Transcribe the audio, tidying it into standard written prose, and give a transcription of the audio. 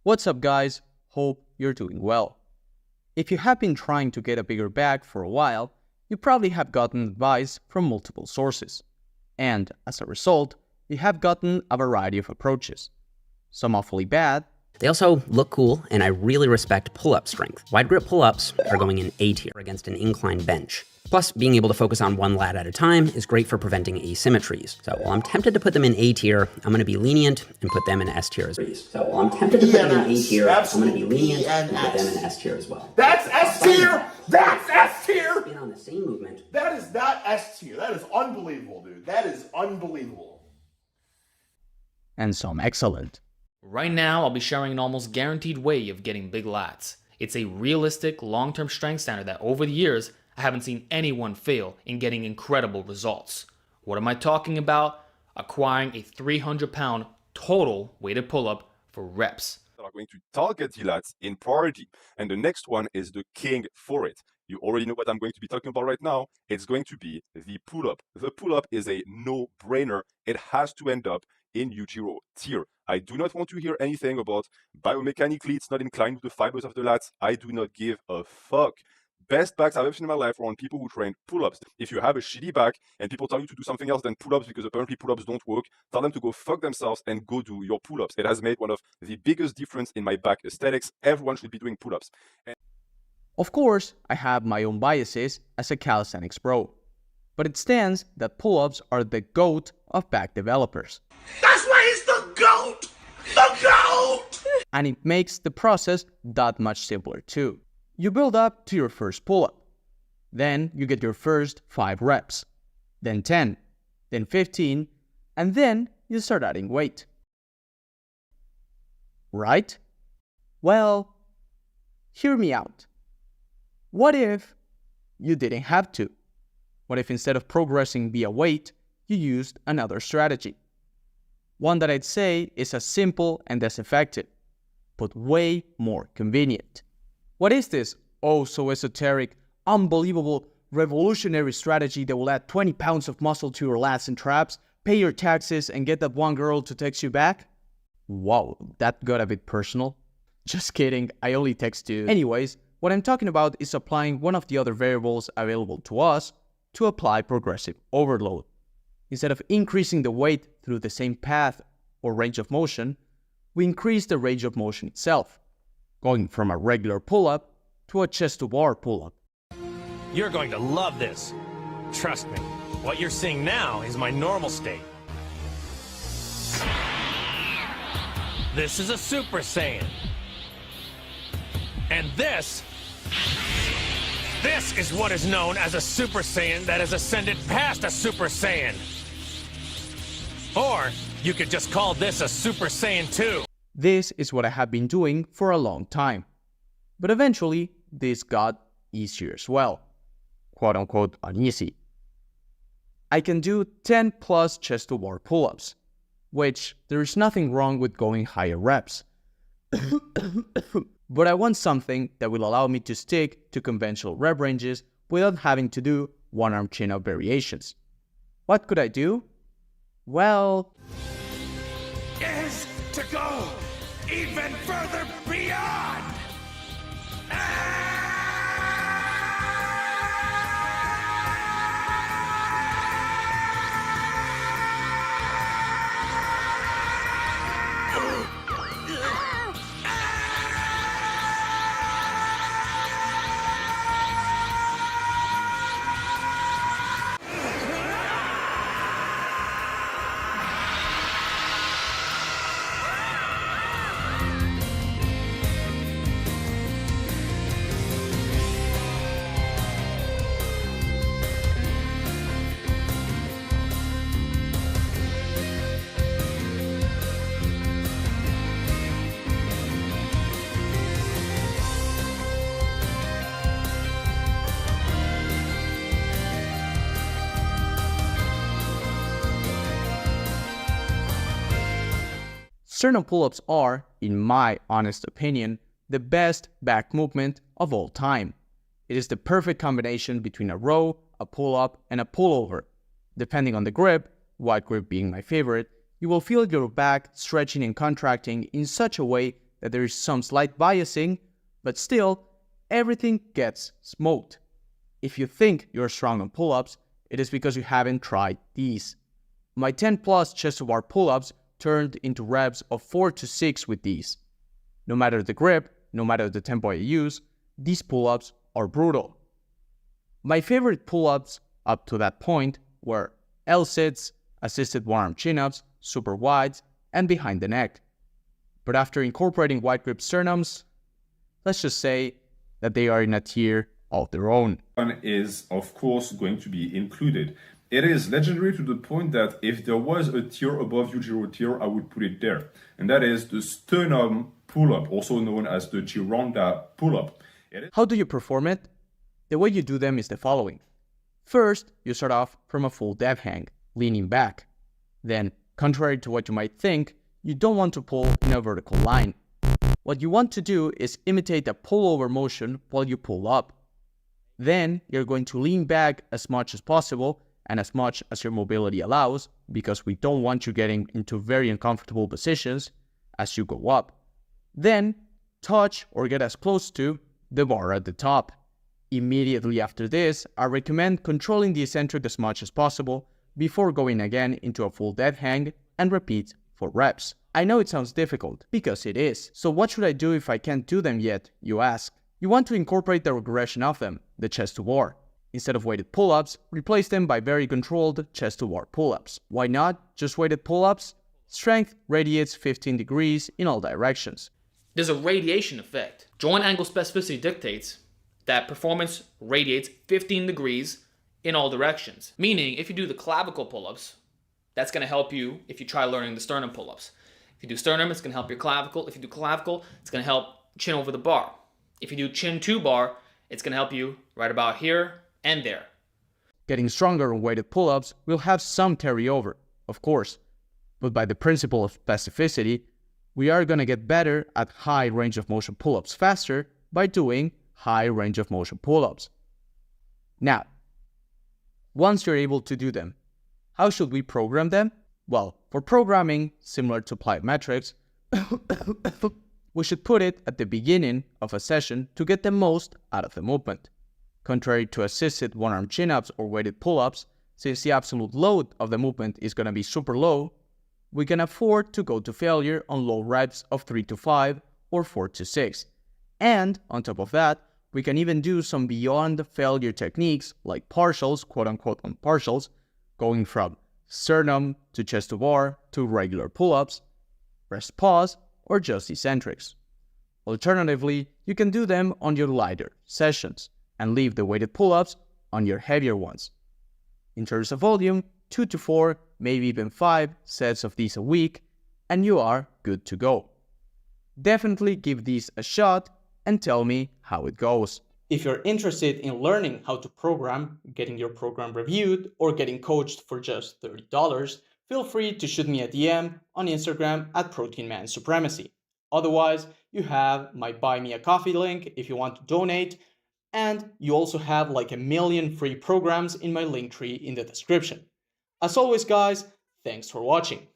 What's up guys? Hope you're doing well. If you have been trying to get a bigger back for a while, you probably have gotten advice from multiple sources. And as a result, you have gotten a variety of approaches. Some awfully bad. They also look cool, and I really respect pull-up strength. Wide grip pull-ups are going in A tier against an incline bench. Plus, being able to focus on one lat at a time is great for preventing asymmetries. So while I'm tempted to put them in A tier, I'm gonna be lenient and put them in S tier as well. So while I'm tempted to put them in A tier, I'm gonna be lenient and put them in S tier as well. That's S tier! That's S tier! Spin on the same movement. That is not S tier. That is unbelievable, dude. That is unbelievable. And some excellent. Right now, I'll be sharing an almost guaranteed way of getting big lats. It's a realistic, long-term strength standard that over the years, I haven't seen anyone fail in getting incredible results. What am I talking about? Acquiring a 300-pound total weighted pull-up for reps. Are going to target the lats in priority. And the next one is the king for it. You already know what I'm going to be talking about right now. It's going to be the pull-up. The pull-up is a no-brainer. It has to end up in UP tier. I do not want to hear anything about biomechanically it's not inclined with the fibers of the lats. I do not give a fuck. Best backs I've ever seen in my life are on people who train pull-ups. If you have a shitty back and people tell you to do something else than pull-ups because apparently pull-ups don't work, tell them to go fuck themselves and go do your pull-ups. It has made one of the biggest difference in my back aesthetics. Everyone should be doing pull-ups. Of course, I have my own biases as a calisthenics pro, but it stands that pull-ups are the GOAT of back developers. That's why he's the GOAT! The GOAT! And it makes the process that much simpler too. You build up to your first pull-up. Then you get your first 5 reps. Then 10. Then 15. And then you start adding weight. Right? Well, hear me out. What if you didn't have to? What if instead of progressing via weight, you used another strategy? One that I'd say is as simple and as effective, but way more convenient. What is this oh so esoteric, unbelievable, revolutionary strategy that will add 20 pounds of muscle to your lats and traps, pay your taxes, and get that one girl to text you back? Wow, that got a bit personal. Just kidding, I only text you. Anyways, what I'm talking about is applying one of the other variables available to us to apply progressive overload. Instead of increasing the weight through the same path or range of motion, we increase the range of motion itself, going from a regular pull-up to a chest-to-bar pull-up. You're going to love this. Trust me, what you're seeing now is my normal state. This is a Super Saiyan. And this is what is known as a Super Saiyan that has ascended past a Super Saiyan. Or you could just call this a Super Saiyan 2. This is what I have been doing for a long time. But eventually, this got easier as well. Quote unquote uneasy. I can do 10 plus chest-to-bar pull-ups, which there is nothing wrong with going higher reps. But I want something that will allow me to stick to conventional rep ranges without having to do one-arm chin-up variations. What could I do? Well, Is to go even further beyond. certain pull-ups are, in my honest opinion, the best back movement of all time. It is the perfect combination between a row, a pull-up, and a pullover. Depending on the grip, wide grip being my favorite, you will feel your back stretching and contracting in such a way that there is some slight biasing, but still, everything gets smoked. If you think you're strong on pull-ups, it is because you haven't tried these. My 10 plus chest to bar pull-ups turned into reps of 4 to 6 with these. No matter the grip, no matter the tempo I use, these pull-ups are brutal. My favorite pull-ups up to that point were L-sits, assisted one-arm chin-ups, super wides, and behind the neck. But after incorporating wide grip sternums, let's just say that they are in a tier of their own. One is, of course, going to be included. It is legendary to the point that if there was a tier above Ujiro tier, I would put it there. And that is the sternum pull-up, also known as the Gironda pull-up. How do you perform it? The way you do them is the following. First, you start off from a full dev hang, leaning back. Then, contrary to what you might think, you don't want to pull in a vertical line. What you want to do is imitate a pullover motion while you pull up. Then, you're going to lean back as much as possible and as much as your mobility allows, because we don't want you getting into very uncomfortable positions as you go up. Then, touch or get as close to the bar at the top. Immediately after this, I recommend controlling the eccentric as much as possible before going again into a full dead hang and repeat for reps. I know it sounds difficult, because it is. So what should I do if I can't do them yet, you ask? You want to incorporate the regression of them, the chest to bar. Instead of weighted pull-ups, replace them by very controlled chest to bar pull-ups. Why not just weighted pull-ups? Strength radiates 15 degrees in all directions. There's a radiation effect. Joint angle specificity dictates that performance radiates 15 degrees in all directions. Meaning, if you do the clavicle pull-ups, that's going to help you if you try learning the sternum pull-ups. If you do sternum, it's going to help your clavicle. If you do clavicle, it's going to help chin over the bar. If you do chin to bar, it's going to help you right about here and there. Getting stronger on weighted pull-ups will have some carryover, of course, but by the principle of specificity, we are going to get better at high range of motion pull-ups faster by doing high range of motion pull-ups. Now, once you're able to do them, how should we program them? Well, for programming, similar to plyometrics, we should put it at the beginning of a session to get the most out of the movement. Contrary to assisted one-arm chin-ups or weighted pull-ups, since the absolute load of the movement is going to be super low, we can afford to go to failure on low reps of 3 to 5 or 4 to 6. And, on top of that, we can even do some beyond failure techniques like partials, quote-unquote on partials, going from sternum to chest to bar to regular pull-ups, rest pause, or just eccentrics. Alternatively, you can do them on your lighter sessions and leave the weighted pull-ups on your heavier ones. In terms of volume, 2 to 4, maybe even 5 sets of these a week, and you are good to go. Definitely give these a shot and tell me how it goes. If you're interested in learning how to program, getting your program reviewed, or getting coached for just $30, feel free to shoot me a DM on Instagram at ProteinManSupremacy. Otherwise, you have my Buy Me a Coffee link if you want to donate, and you also have like a million free programs in my link tree in the description. As always, guys, thanks for watching.